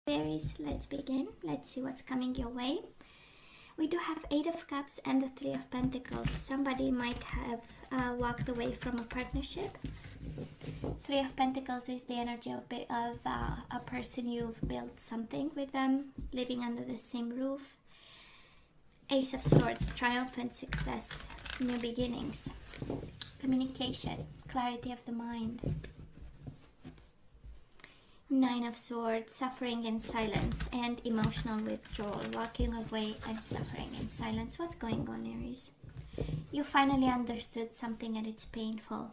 Aries, let's begin. Let's see what's coming your way. We do have 8 of Cups and the 3 of Pentacles. Somebody might have walked away from a partnership. 3 of Pentacles is the energy of a person you've built something with them, living under the same roof. Ace of Swords, triumphant success, new beginnings, communication, clarity of the mind. 9 of Swords, suffering in silence and emotional withdrawal, walking away and suffering in silence. What's going on, Aries? You finally understood something and it's painful.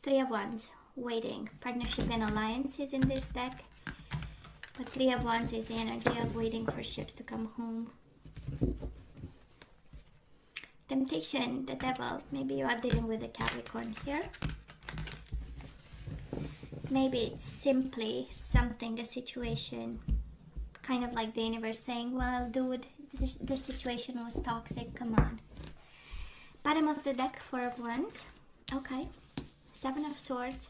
3 of Wands, waiting. Partnership and alliance is in this deck. But 3 of Wands is the energy of waiting for ships to come home. Temptation, the devil. Maybe you are dealing with a Capricorn here. Maybe it's simply something, a situation, kind of like the universe saying, well, dude, this situation was toxic, come on. Bottom of the deck, 4 of Wands. Okay. 7 of Swords.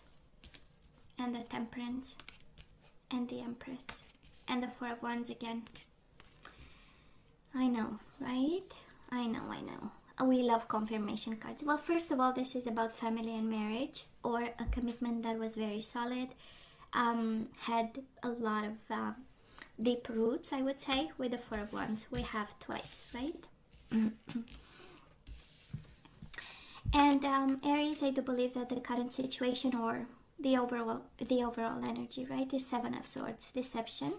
And the Temperance. And the Empress. And the 4 of Wands again. I know, right? I know. We love confirmation cards. Well, first of all, this is about family and marriage, or a commitment that was very solid, had a lot of deep roots, I would say. With the 4 of Wands, we have twice, right? And Aries, I do believe that the current situation, or the overall energy, right, is 7 of Swords, deception.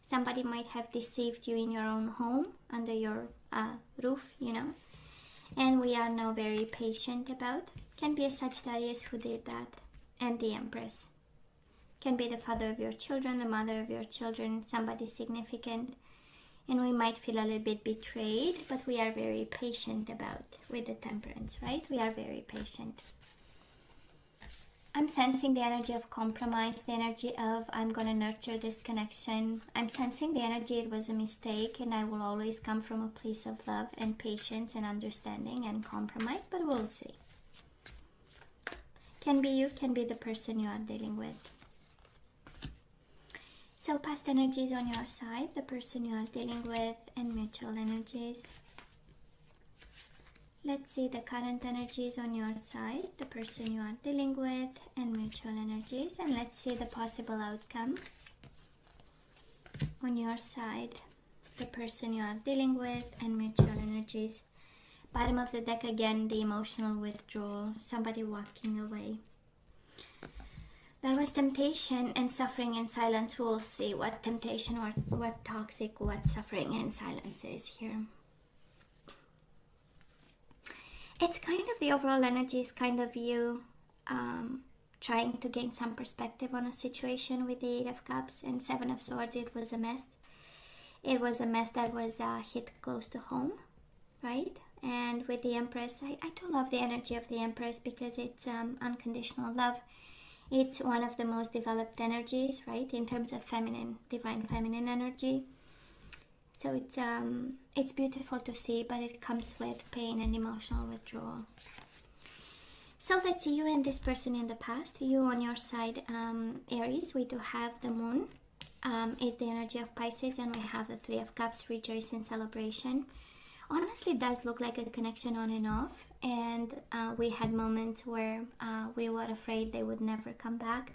Somebody might have deceived you in your own home, under your roof, you know. And we are now very patient about. Can be a Sagittarius who did that. And the Empress. Can be the father of your children, the mother of your children, somebody significant. And we might feel a little bit betrayed, but we are very patient about with the Temperance, right? We are very patient. I'm sensing the energy of compromise, the energy of I'm going to nurture this connection. I'm sensing the energy it was a mistake and I will always come from a place of love and patience and understanding and compromise, but we'll see. Can be you, can be the person you are dealing with. So past energies on your side, the person you are dealing with, and mutual energies. Let's see the current energies on your side, the person you are dealing with, and mutual energies. And let's see the possible outcome on your side, the person you are dealing with, and mutual energies. Bottom of the deck again, the emotional withdrawal, somebody walking away. There was temptation and suffering in silence. We'll see what temptation or what toxic, what suffering in silence is here. It's kind of the overall energy is kind of you trying to gain some perspective on a situation with the 8 of Cups and 7 of Swords. It was a mess. It was a mess that was hit close to home, right? And with the Empress, I do love the energy of the Empress because it's unconditional love. It's one of the most developed energies, right? In terms of feminine, divine feminine energy. So it's beautiful to see, but it comes with pain and emotional withdrawal. So let's see you and this person in the past. You on your side, Aries, we do have the Moon, is the energy of Pisces, and we have the 3 of Cups, rejoice in celebration. Honestly, it does look like a connection on and off, and we had moments where we were afraid they would never come back.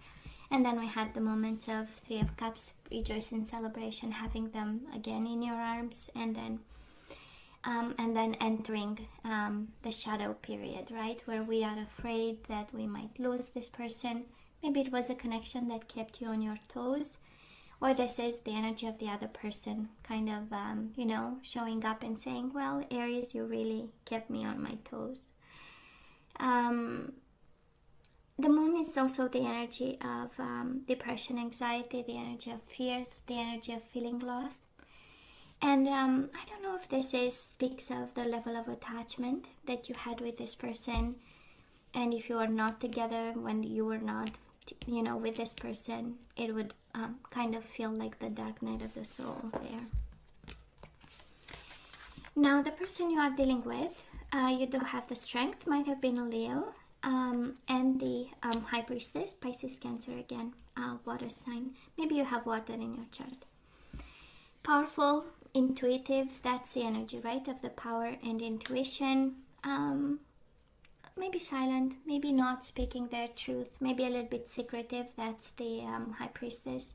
And then we had the moment of 3 of Cups, rejoice in celebration, having them again in your arms, and then entering the shadow period, right? Where we are afraid that we might lose this person. Maybe it was a connection that kept you on your toes, or this is the energy of the other person kind of, you know, showing up and saying, well, Aries, you really kept me on my toes. The Moon is also the energy of depression, anxiety, the energy of fears, the energy of feeling lost. And I don't know if this speaks of the level of attachment that you had with this person. And if you are not together, when you were not, you know, with this person, it would kind of feel like the dark night of the soul there. Now, the person you are dealing with, you do have the Strength, might have been a Leo. And the High Priestess, Pisces, Cancer again, water sign. Maybe you have water in your chart. powerful, intuitive. That's the energy, right, of the power and intuition. Maybe silent, maybe not speaking their truth, maybe a little bit secretive. That's the High Priestess.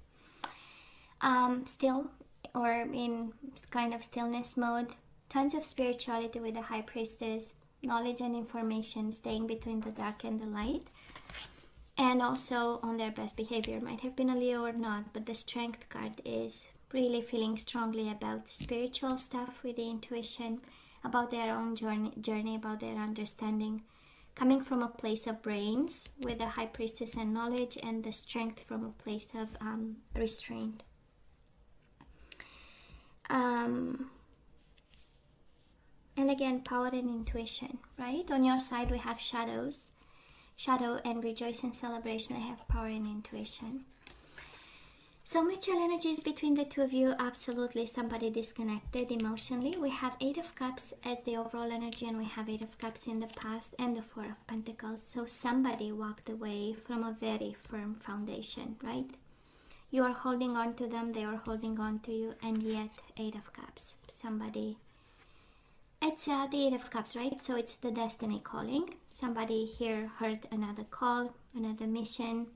Still, or in kind of stillness mode. Tons of spirituality with the High Priestess. Knowledge and information, staying between the dark and the light. And also on their best behavior. Might have been a Leo or not, but the Strength card is really feeling strongly about spiritual stuff with the intuition, about their own journey, about their understanding, coming from a place of brains with the High Priestess and knowledge, and the Strength from a place of restraint. And again, power and intuition, right? On your side we have shadow and rejoice and celebration. I have power and intuition. So mutual energies between the two of you. Absolutely somebody disconnected emotionally. We have 8 of Cups as the overall energy, and we have 8 of Cups in the past, and the 4 of Pentacles. So somebody walked away from a very firm foundation, right? You are holding on to them, they are holding on to you, and yet 8 of Cups. Somebody, it's the 8 of Cups, right? So it's the destiny calling. Somebody here heard another call, another mission,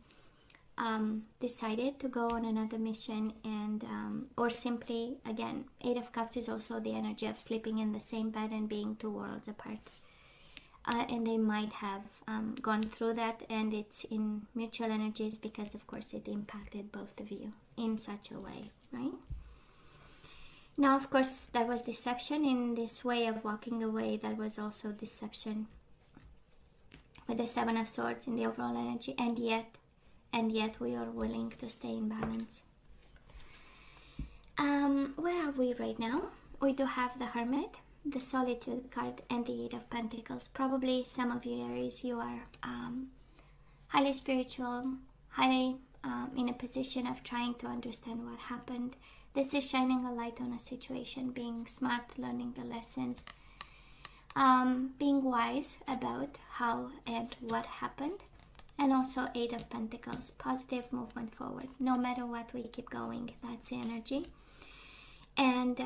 decided to go on another mission, and or simply, again, 8 of Cups is also the energy of sleeping in the same bed and being 2 worlds apart. And they might have gone through that, and it's in mutual energies because, of course, it impacted both of you in such a way, right? Now, of course, there was deception in this way of walking away. There was also deception with the 7 of Swords in the overall energy, and yet we are willing to stay in balance. Where are we right now? We do have the Hermit, the Solitude card, and the 8 of Pentacles. Probably some of you Aries, you are highly spiritual, highly in a position of trying to understand what happened. This is shining a light on a situation, being smart, learning the lessons, being wise about how and what happened. And also 8 of Pentacles, positive movement forward. No matter what, we keep going. That's the energy. And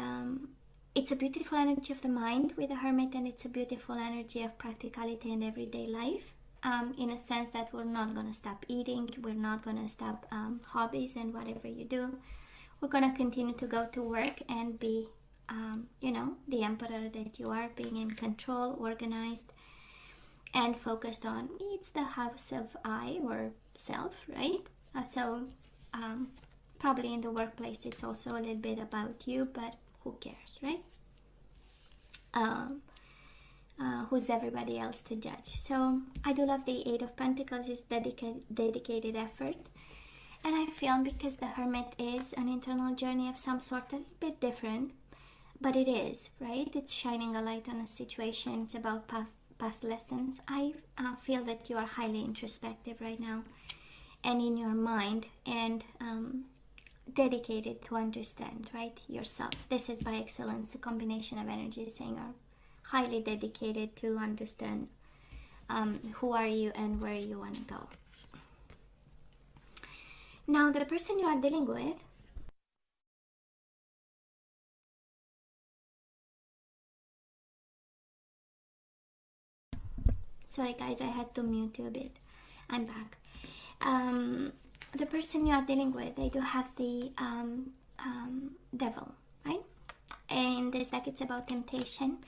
it's a beautiful energy of the mind with the Hermit, and it's a beautiful energy of practicality in everyday life. In a sense that we're not going to stop eating, we're not going to stop hobbies and whatever you do. We're going to continue to go to work and be, the emperor that you are, being in control, organized, and focused on. It's the house of I, or self, right? So probably in the workplace it's also a little bit about you, but who cares, right? Who's everybody else to judge? So I do love the 8 of Pentacles. Is dedicated effort. And I feel because the Hermit is an internal journey of some sort, a little bit different, but it is, right? It's shining a light on a situation. It's about past lessons. I feel that you are highly introspective right now, and in your mind, and dedicated to understand, right, yourself. This is by excellence the combination of energies saying are highly dedicated to understand who are you and where you want to go. Now, the person you are dealing with, sorry guys, I had to mute you a bit. I'm back. The person you are dealing with, they do have the devil, right? And this deck, it's about temptation,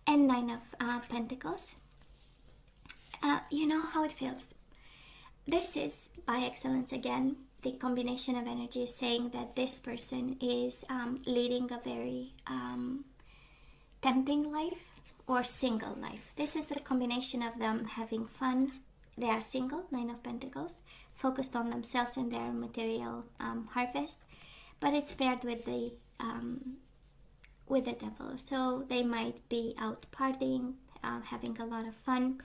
and 9 of Pentacles. You know how it feels. This is by excellence again the combination of energies saying that this person is leading a very tempting life or single life. This is the combination of them having fun. They are single, 9 of Pentacles, focused on themselves and their material harvest, but it's paired with the devil. So they might be out partying, having a lot of fun,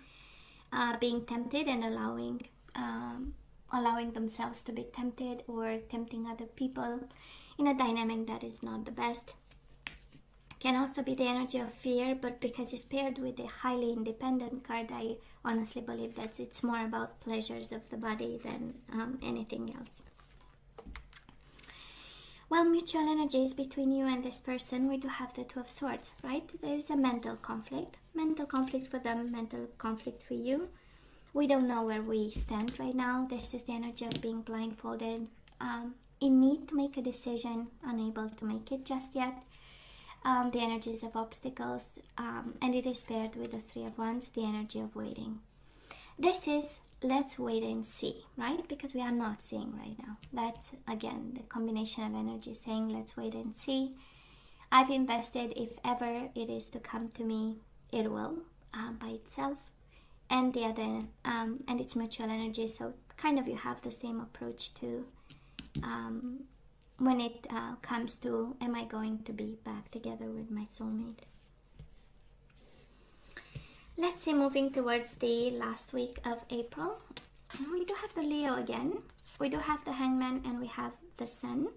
being tempted, and allowing themselves to be tempted, or tempting other people in a dynamic that is not the best. Can also be the energy of fear, but because it's paired with a highly independent card, I honestly believe that it's more about pleasures of the body than anything else. Well, mutual energies between you and this person, we do have the Two of Swords, right? There's a mental conflict for them, mental conflict for you. We don't know where we stand right now. This is the energy of being blindfolded, in need to make a decision, unable to make it just yet. The energies of obstacles, and it is paired with the Three of Wands, the energy of waiting. This is let's wait and see, right? Because we are not seeing right now. That's again the combination of energy saying let's wait and see. I've invested, if ever it is to come to me, it will by itself. And the other, and it's mutual energy, so kind of you have the same approach to when it comes to, am I going to be back together with my soulmate? Let's see, moving towards the last week of April, we do have the Leo again, we do have the Hangman, and we have the Sun.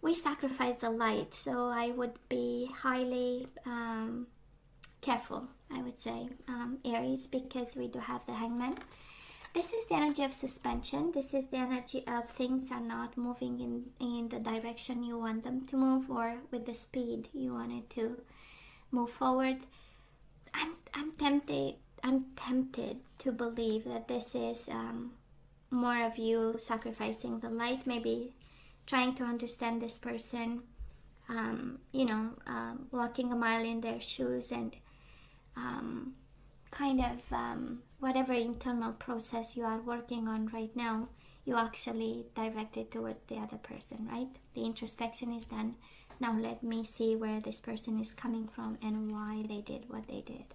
We sacrifice the light, so I would be highly careful, I would say, Aries, because we do have the Hangman. This is the energy of suspension. This is the energy of things are not moving in the direction you want them to move, or with the speed you want it to move forward. I'm tempted to believe that this is more of you sacrificing the light, maybe trying to understand this person, walking a mile in their shoes, and whatever internal process you are working on right now, you actually direct it towards the other person, right? The introspection is done. Now let me see where this person is coming from and why they did what they did.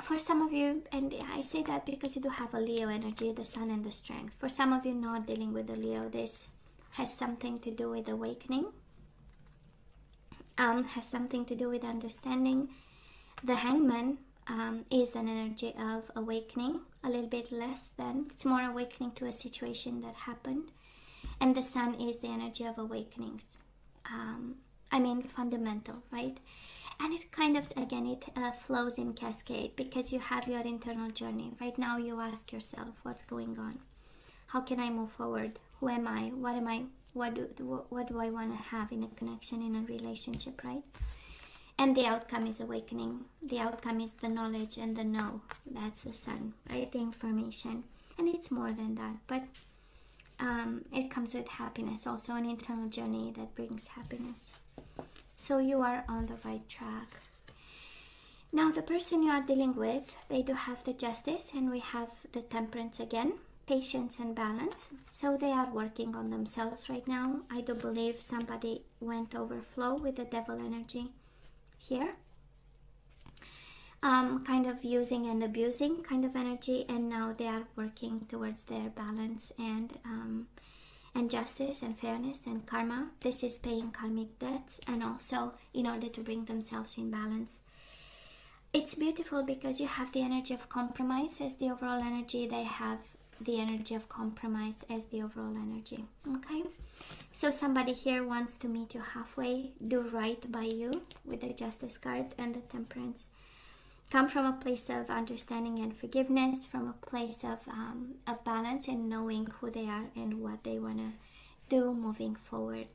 For some of you, and I say that because you do have a Leo energy, the Sun and the Strength. For some of you not dealing with the Leo, this has something to do with awakening, has something to do with understanding. The Hangman is an energy of awakening, a little bit less than, it's more awakening to a situation that happened. And the Sun is the energy of awakenings. Fundamental, right? And it kind of, again, it flows in cascade, because you have your internal journey. Right now you ask yourself, what's going on? How can I move forward? Who am I? What am I? What do I want to have in a connection, in a relationship, right? And the outcome is awakening. The outcome is the knowledge and the know. That's the Sun, right? The information. And it's more than that. But it comes with happiness, also an internal journey that brings happiness. So you are on the right track. Now the person you are dealing with, they do have the Justice, and we have the Temperance again, patience and balance. So they are working on themselves right now. I do believe somebody went overflow with the Devil energy here. Kind of using and abusing kind of energy, and now they are working towards their balance and justice and fairness and karma. This is paying karmic debts, and also in order to bring themselves in balance. It's beautiful because you have the energy of compromise as the overall energy. They have the energy of compromise as the overall energy. Okay, so somebody here wants to meet you halfway, do right by you with the Justice card and the Temperance. Come from a place of understanding and forgiveness, from a place of balance and knowing who they are and what they want to do moving forward,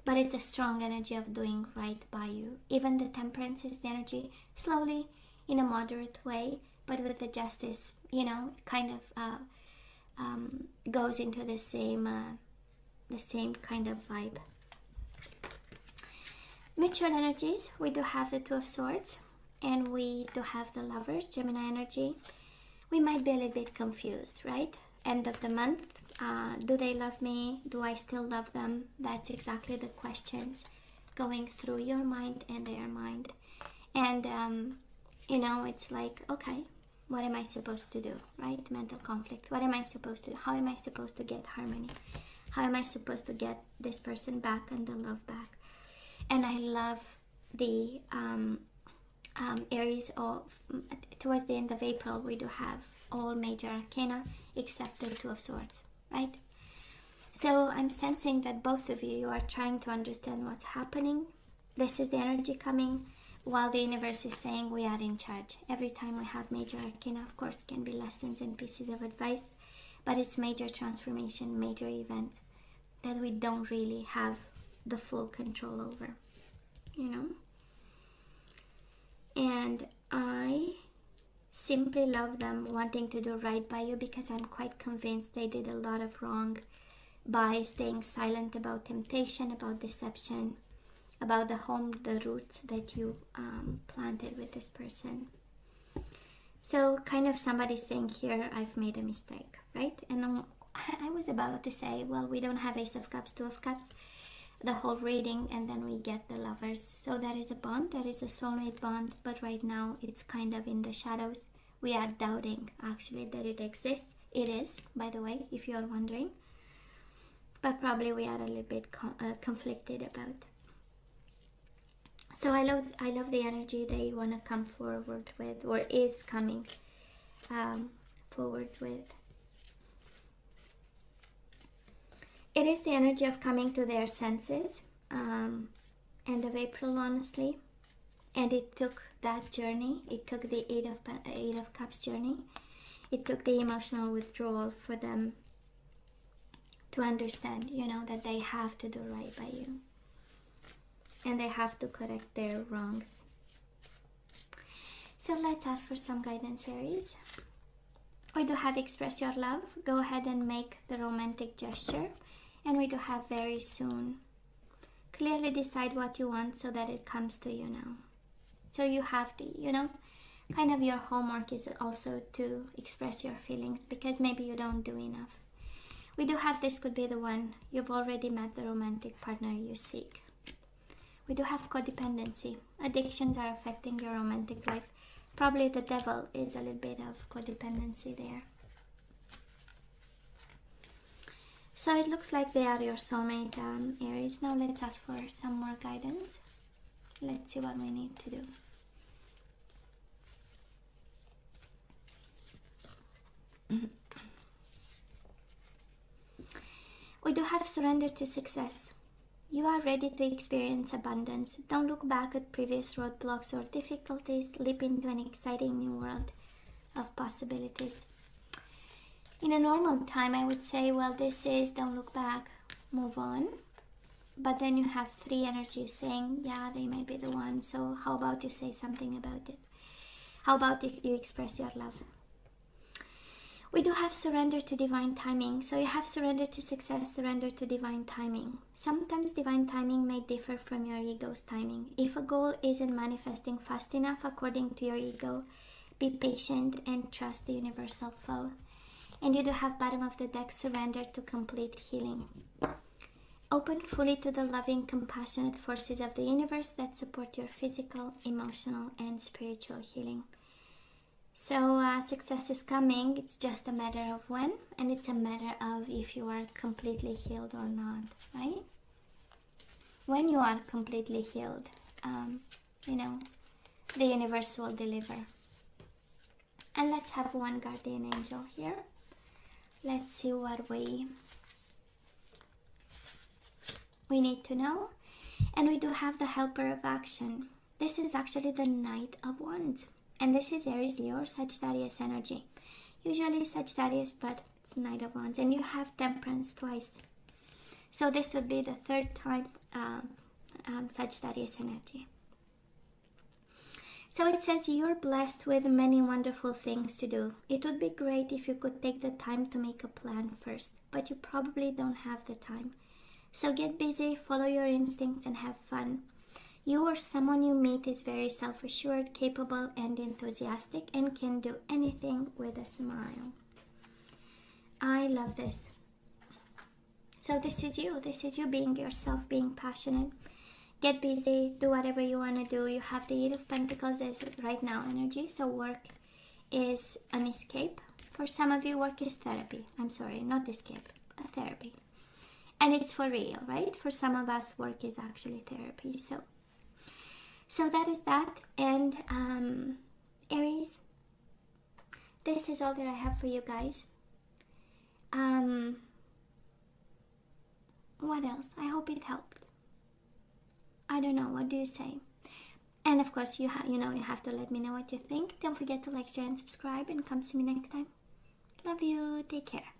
But it's a strong energy of doing right by you. Even the Temperance is the energy, slowly, in a moderate way, but with the Justice, kind of goes into the same kind of vibe. Mutual energies, we do have the Two of Swords, and we do have the Lovers, Gemini energy. We might be a little bit confused, right? End of the month, do they love me? Do I still love them? That's exactly the questions going through your mind and their mind. And, it's like, okay, what am I supposed to do, right? Mental conflict. What am I supposed to do? How am I supposed to get harmony? How am I supposed to get this person back and the love back? And I love the Aries towards the end of April, we do have all major arcana except the Two of Swords, right? So I'm sensing that both of you are trying to understand what's happening. This is the energy coming, while the universe is saying we are in charge. Every time we have major arcana, of course, can be lessons and pieces of advice, but it's major transformation, major event that we don't really have the full control over, you know. And I simply love them wanting to do right by you, because I'm quite convinced they did a lot of wrong by staying silent about temptation, about deception, about the roots that you planted with this person. So kind of somebody saying here, I've made a mistake, right? And I was about to say, well, we don't have Ace of Cups, Two of Cups, the whole reading, and then we get the Lovers. So that is a bond, that is a soulmate bond, but right now it's kind of in the shadows. We are doubting actually that it exists. It is, by the way, if you are wondering, but probably we are a little bit conflicted about. So I love the energy they want to come forward with, or is coming forward with. It is the energy of coming to their senses, end of April, honestly. And it took that journey. It took the Eight of Cups journey. It took the emotional withdrawal for them to understand, you know, that they have to do right by you. And they have to correct their wrongs. So let's ask for some guidance, Aries. We do have express your love. Go ahead and make the romantic gesture. And we do have very soon. Clearly decide what you want so that it comes to you now. So you have to, you know, kind of your homework is also to express your feelings, because maybe you don't do enough. We do have this could be the one. You've already met the romantic partner you seek. We do have codependency. Addictions are affecting your romantic life. Probably the devil is a little bit of codependency there. So it looks like they are your soulmate, Aries. Now let's ask for some more guidance. Let's see what we need to do. We do have surrender to success. You are ready to experience abundance. Don't look back at previous roadblocks or difficulties. Leap into an exciting new world of possibilities. In a normal time, I would say, well, this is don't look back, move on. But then you have three energies saying, yeah, they might be the one. So how about you say something about it? How about if you express your love? We do have surrender to divine timing. So you have surrender to success, surrender to divine timing. Sometimes divine timing may differ from your ego's timing. If a goal isn't manifesting fast enough according to your ego, be patient and trust the universal flow. And you do have bottom of the deck, surrender to complete healing. Open fully to the loving, compassionate forces of the universe that support your physical, emotional, and spiritual healing. So success is coming. It's just a matter of when, and it's a matter of if you are completely healed or not, right? When you are completely healed, you know, the universe will deliver. And let's have one guardian angel here. Let's see what we need to know. And we do have the helper of action. This is actually the Knight of Wands. And this is Aries, Leo, Sagittarius energy. Usually Sagittarius, but it's Knight of Wands. And you have Temperance twice. So this would be the third time Sagittarius energy. So it says you're blessed with many wonderful things to do. It would be great if you could take the time to make a plan first, but you probably don't have the time. So get busy, follow your instincts, and have fun. You or someone you meet is very self-assured, capable, and enthusiastic, and can do anything with a smile. I love this. So this is you. This is you being yourself, being passionate. Get busy, do whatever you want to do. You have the Eight of Pentacles as right now energy, so work is an escape. For some of you, work is therapy. I'm sorry, not escape, a therapy. And it's for real, right? For some of us, work is actually therapy. So that is that. And Aries, this is all that I have for you guys. What else? I hope it helped. I don't know. What do you say? And of course, you have to let me know what you think. Don't forget to like, share, and subscribe. And come see me next time. Love you. Take care.